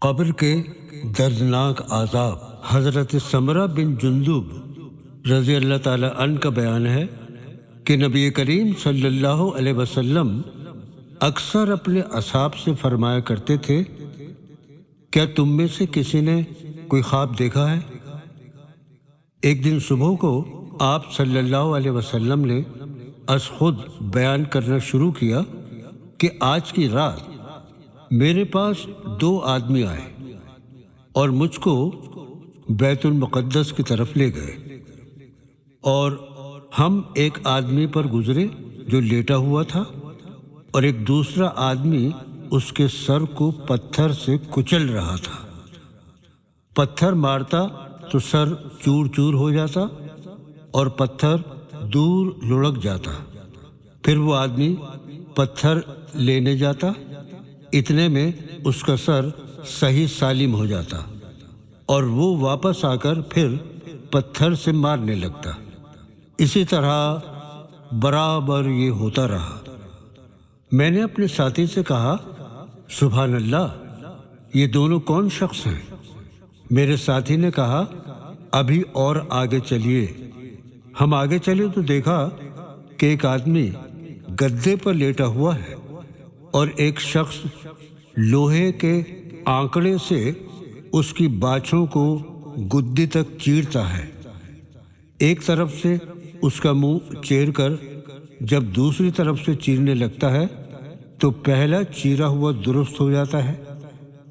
قبر کے دردناک عذاب۔ حضرت سمرہ بن جندب رضی اللہ تعالیٰ عنہ کا بیان ہے کہ نبی کریم صلی اللہ علیہ وسلم اکثر اپنے اصحاب سے فرمایا کرتے تھے، کیا تم میں سے کسی نے کوئی خواب دیکھا ہے؟ ایک دن صبح کو آپ صلی اللہ علیہ وسلم نے از خود بیان کرنا شروع کیا کہ آج کی رات میرے پاس 2 آدمی آئے اور مجھ کو بیت المقدس کی طرف لے گئے، اور ہم ایک آدمی پر گزرے جو لیٹا ہوا تھا، اور ایک دوسرا آدمی اس کے سر کو پتھر سے کچل رہا تھا۔ پتھر مارتا تو سر چور چور ہو جاتا اور پتھر دور لڑک جاتا، پھر وہ آدمی پتھر لینے جاتا، اتنے میں اس کا سر صحیح سالم ہو جاتا اور وہ واپس آ کر پھر پتھر سے مارنے لگتا۔ اسی طرح برابر یہ ہوتا رہا۔ میں نے اپنے ساتھی سے کہا، سبحان اللہ، یہ دونوں کون شخص ہیں؟ میرے ساتھی نے کہا، ابھی اور آگے چلیے۔ ہم آگے چلے تو دیکھا کہ ایک آدمی گدے پر لیٹا ہوا ہے اور ایک شخص لوہے کے آنکڑے سے اس کی باچھوں کو گدی تک چیرتا ہے۔ ایک طرف سے اس کا منہ چیر کر جب دوسری طرف سے چیرنے لگتا ہے تو پہلا چیرا ہوا درست ہو جاتا ہے،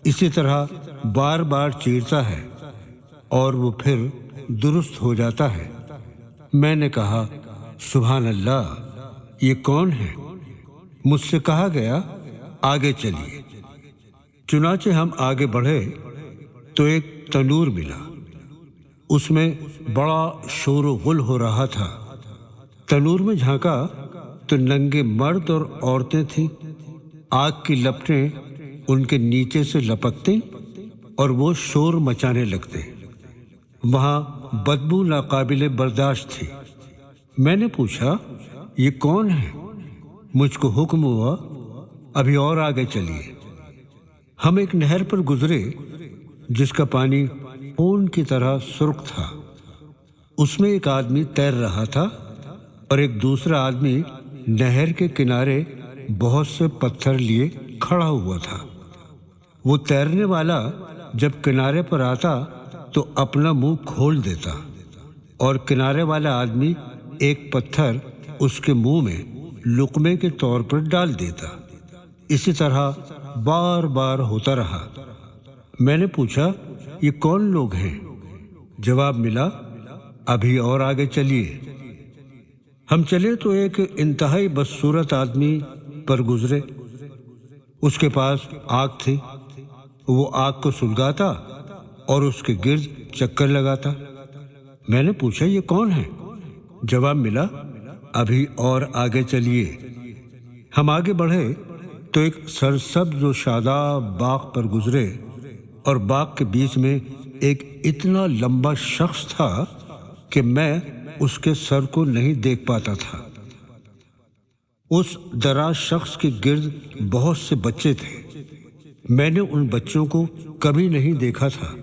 اسی طرح بار بار چیرتا ہے اور وہ پھر درست ہو جاتا ہے۔ میں نے کہا، سبحان اللہ، یہ کون ہے؟ مجھ سے کہا گیا، آگے چلیے۔ چنانچہ ہم آگے بڑھے تو ایک تنور ملا، اس میں بڑا شور و غل ہو رہا تھا۔ تنور میں جھانکا تو ننگے مرد اور عورتیں تھیں، آگ کی لپٹیں ان کے نیچے سے لپکتیں اور وہ شور مچانے لگتے۔ وہاں بدبو ناقابل برداشت تھی۔ میں نے پوچھا، یہ کون ہے؟ مجھ کو حکم ہوا، ابھی اور آگے چلیے۔ ہم ایک نہر پر گزرے جس کا پانی خون کی طرح سرخ تھا۔ اس میں ایک آدمی تیر رہا تھا اور ایک دوسرا آدمی نہر کے کنارے بہت سے پتھر لیے کھڑا ہوا تھا۔ وہ تیرنے والا جب کنارے پر آتا تو اپنا منہ کھول دیتا اور کنارے والا آدمی ایک پتھر اس کے منہ میں لقمے کے طور پر ڈال دیتا۔ اسی طرح بار بار ہوتا رہا۔ میں نے پوچھا، یہ کون لوگ ہیں؟ جواب ملا، ابھی اور آگے چلیے۔ ہم چلے تو ایک انتہائی بدصورت آدمی پر گزرے۔ اس کے پاس آگ تھی، وہ آگ کو سلگاتا اور اس کے گرد چکر لگاتا۔ میں نے پوچھا، یہ کون ہے؟ جواب ملا، ابھی اور آگے چلیے۔ ہم آگے بڑھے تو ایک سرسبز و شاداب باغ پر گزرے، اور باغ کے بیچ میں ایک اتنا لمبا شخص تھا کہ میں اس کے سر کو نہیں دیکھ پاتا تھا۔ اس دراز شخص کے گرد بہت سے بچے تھے۔ میں نے ان بچوں کو کبھی نہیں دیکھا تھا۔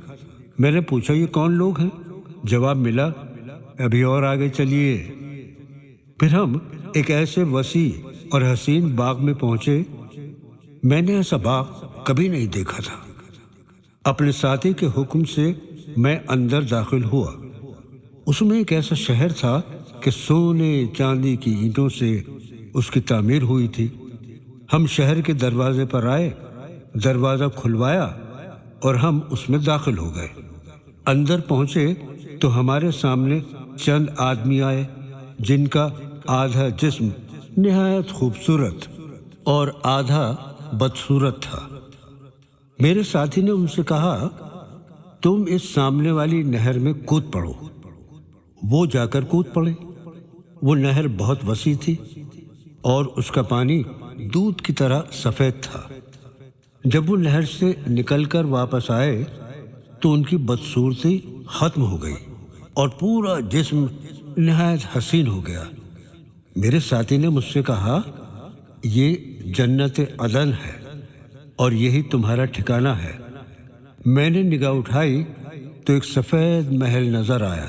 میں نے پوچھا، یہ کون لوگ ہیں؟ جواب ملا، ابھی اور آگے چلیے۔ پھر ہم ایک ایسے وسیع اور حسین باغ میں پہنچے، میں نے ایسا باغ کبھی نہیں دیکھا تھا۔ اپنے ساتھی کے حکم سے میں اندر داخل ہوا۔ اس میں ایک ایسا شہر تھا کہ سونے چاندی کی اینٹوں سے اس کی تعمیر ہوئی تھی۔ ہم شہر کے دروازے پر آئے، دروازہ کھلوایا اور ہم اس میں داخل ہو گئے۔ اندر پہنچے تو ہمارے سامنے چند آدمی آئے جن کا آدھا جسم نہایت خوبصورت اور آدھا بدصورت تھا۔ میرے ساتھی نے ان سے کہا، تم اس سامنے والی نہر میں کود پڑو۔ وہ جا کر کود پڑے۔ وہ نہر بہت وسیع تھی اور اس کا پانی دودھ کی طرح سفید تھا۔ جب وہ نہر سے نکل کر واپس آئے تو ان کی بدصورتی ختم ہو گئی اور پورا جسم نہایت حسین ہو گیا۔ میرے ساتھی نے مجھ سے کہا، یہ جنت عدن ہے اور یہی تمہارا ٹھکانہ ہے۔ میں نے نگاہ اٹھائی تو ایک سفید محل نظر آیا۔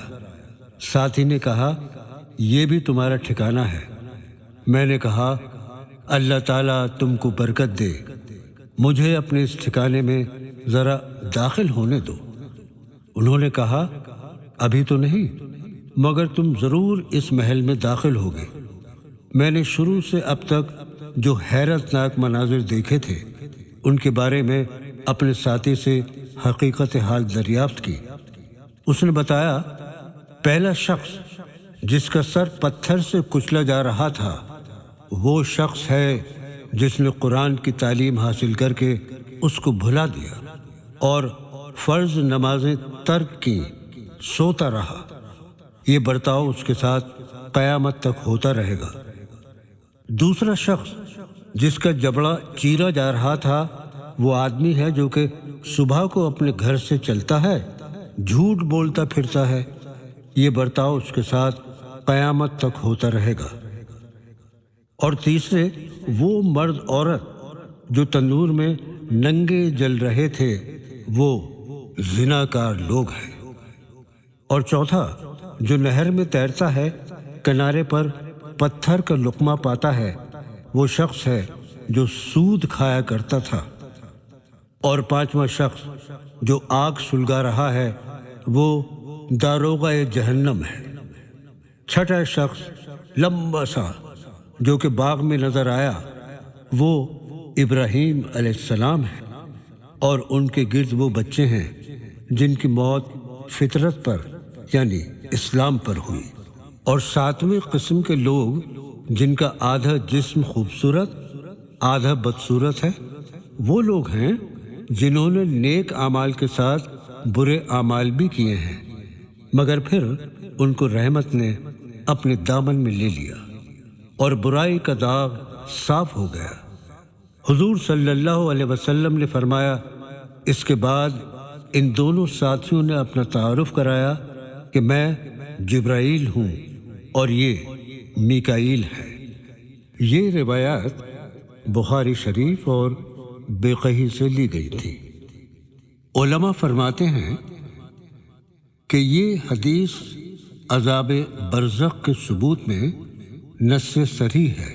ساتھی نے کہا یہ بھی تمہارا ٹھکانہ ہے؟ میں نے کہا اللہ تعالیٰ تم کو برکت دے، مجھے اپنے اس ٹھکانے میں ذرا داخل ہونے دو۔ انہوں نے کہا ابھی تو نہیں، مگر تم ضرور اس محل میں داخل ہوگے۔ میں نے شروع سے اب تک جو حیرت ناک مناظر دیکھے تھے ان کے بارے میں اپنے ساتھی سے حقیقت حال دریافت کی۔ اس نے بتایا پہلا شخص جس کا سر پتھر سے کچلا جا رہا تھا وہ شخص ہے جس نے قرآن کی تعلیم حاصل کر کے اس کو بھلا دیا اور فرض نمازیں ترک کی، سوتا رہا۔ یہ برتاؤ اس کے ساتھ قیامت تک ہوتا رہے گا۔ دوسرا شخص جس کا جبڑا چیرا جا رہا تھا وہ آدمی ہے جو کہ صبح کو اپنے گھر سے چلتا ہے، جھوٹ بولتا پھرتا ہے۔ یہ برتاؤ اس کے ساتھ قیامت تک ہوتا رہے گا۔ اور تیسرے وہ مرد عورت جو تندور میں ننگے جل رہے تھے وہ زناکار لوگ ہیں۔ اور چوتھا جو نہر میں تیرتا ہے، کنارے پر پتھر کا لقمہ پاتا ہے، وہ شخص ہے جو سود کھایا کرتا تھا۔ اور پانچواں شخص جو آگ سلگا رہا ہے وہ داروغہ جہنم ہے۔ چھٹا شخص لمبا سا جو کہ باغ میں نظر آیا وہ ابراہیم علیہ السلام ہے، اور ان کے گرد وہ بچے ہیں جن کی موت فطرت پر یعنی اسلام پر ہوئی۔ اور ساتویں قسم کے لوگ جن کا آدھا جسم خوبصورت آدھا بدصورت ہے، وہ لوگ ہیں جنہوں نے نیک اعمال کے ساتھ برے اعمال بھی کیے ہیں، مگر پھر ان کو رحمت نے اپنے دامن میں لے لیا اور برائی کا داغ صاف ہو گیا۔ حضور صلی اللہ علیہ وسلم نے فرمایا اس کے بعد ان دونوں ساتھیوں نے اپنا تعارف کرایا کہ میں جبرائیل ہوں اور یہ میکائیل ہے۔ یہ روایات بخاری شریف اور بیقہی سے لی گئی تھی۔ علماء فرماتے ہیں کہ یہ حدیث عذاب برزخ کے ثبوت میں نص صریح ہے،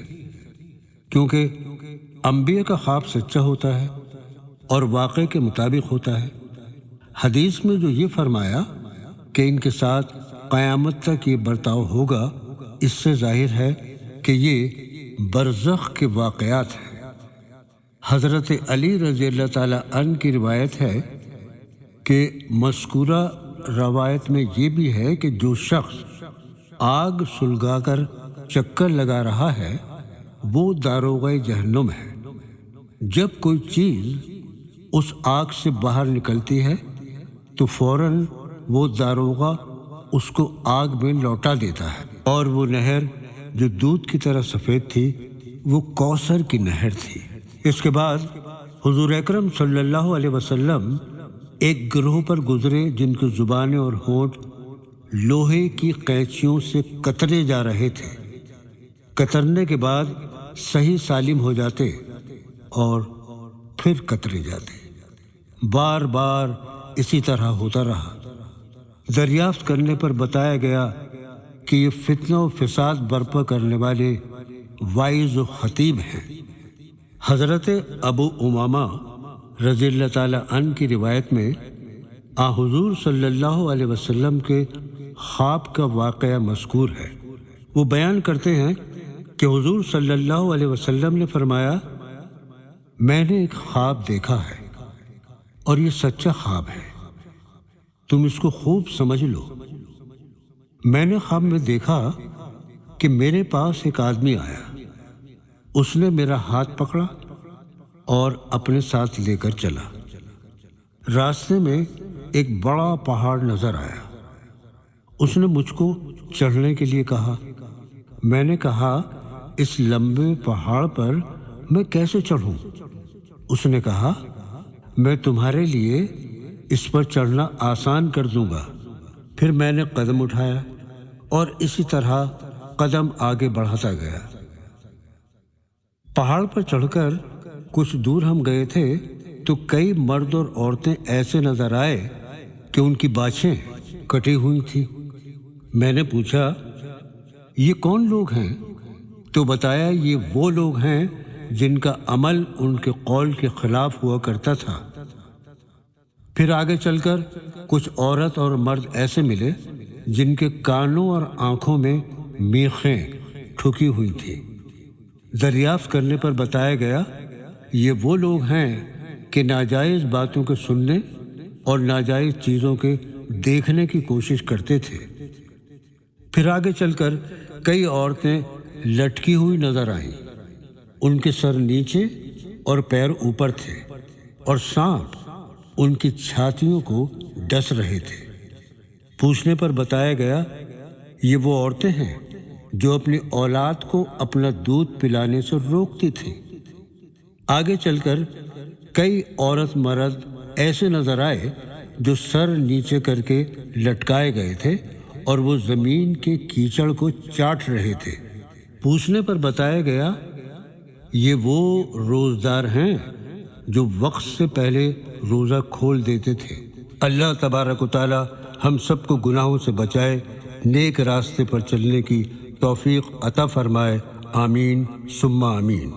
کیونکہ انبیاء کا خواب سچا ہوتا ہے اور واقعے کے مطابق ہوتا ہے۔ حدیث میں جو یہ فرمایا کہ ان کے ساتھ قیامت تک یہ برتاؤ ہوگا، اس سے ظاہر ہے کہ یہ برزخ کے واقعات ہیں۔ حضرت علی رضی اللہ تعالیٰ عنہ کی روایت ہے کہ مذکورہ روایت میں یہ بھی ہے کہ جو شخص آگ سلگا کر چکر لگا رہا ہے وہ داروغہ جہنم ہے۔ جب کوئی چیز اس آگ سے باہر نکلتی ہے تو فوراً وہ داروغہ اس کو آگ میں لوٹا دیتا ہے، اور وہ نہر جو دودھ کی طرح سفید تھی وہ کوثر کی نہر تھی۔ اس کے بعد حضور اکرم صلی اللہ علیہ وسلم ایک گروہ پر گزرے جن کی زبانیں اور ہونٹ لوہے کی قینچیوں سے کترے جا رہے تھے۔ کترنے کے بعد صحیح سالم ہو جاتے اور پھر کترے جاتے۔ بار بار اسی طرح ہوتا رہا۔ دریافت کرنے پر بتایا گیا کہ یہ فتنہ و فساد برپا کرنے والے واعظ و خطیب ہیں۔ حضرت ابو امامہ رضی اللہ تعالیٰ عنہ کی روایت میں حضور صلی اللہ علیہ وسلم کے خواب کا واقعہ مذکور ہے۔ وہ بیان کرتے ہیں کہ حضور صلی اللہ علیہ وسلم نے فرمایا میں نے ایک خواب دیکھا ہے اور یہ سچا خواب ہے، تم اس کو خوب سمجھ لو۔ میں نے خواب میں دیکھا کہ میرے پاس ایک آدمی آیا، اس نے میرا ہاتھ پکڑا اور اپنے ساتھ لے کر چلا۔ راستے میں ایک بڑا پہاڑ نظر آیا۔ اس نے مجھ کو چڑھنے کے لیے کہا۔ میں نے کہا اس لمبے پہاڑ پر میں کیسے چڑھوں؟ اس نے کہا میں تمہارے لیے اس پر چڑھنا آسان کر دوں گا۔ پھر میں نے قدم اٹھایا اور اسی طرح قدم آگے بڑھاتا گیا۔ پہاڑ پر چڑھ کر کچھ دور ہم گئے تھے تو کئی مرد اور عورتیں ایسے نظر آئے کہ ان کی باچھیں کٹی ہوئی تھیں۔ میں نے پوچھا یہ کون لوگ ہیں؟ تو بتایا یہ وہ لوگ ہیں جن کا عمل ان کے قول کے خلاف ہوا کرتا تھا۔ پھر آگے چل کر کچھ عورت اور مرد ایسے ملے جن کے کانوں اور آنکھوں میں میخیں ٹھکی ہوئی تھیں۔ دریافت کرنے پر بتایا گیا یہ وہ لوگ ہیں کہ ناجائز باتوں کے سننے اور ناجائز چیزوں کے دیکھنے کی کوشش کرتے تھے۔ پھر آگے چل کر کئی عورتیں لٹکی ہوئی نظر آئیں، ان کے سر نیچے اور پیر اوپر تھے، اور سانپ ان کی چھاتیوں کو ڈس رہے تھے۔ پوچھنے پر بتایا گیا یہ وہ عورتیں ہیں جو اپنی اولاد کو اپنا دودھ پلانے سے روکتی تھیں۔ آگے چل کر کئی عورت مرد ایسے نظر آئے جو سر نیچے کر کے لٹکائے گئے تھے اور وہ زمین کے کیچڑ کو چاٹ رہے تھے۔ پوچھنے پر بتایا گیا یہ وہ روزدار ہیں جو وقت سے پہلے روزہ کھول دیتے تھے۔ اللہ تبارک و تعالی ہم سب کو گناہوں سے بچائے، نیک راستے پر چلنے کی توفیق عطا فرمائے، آمین ثم آمین۔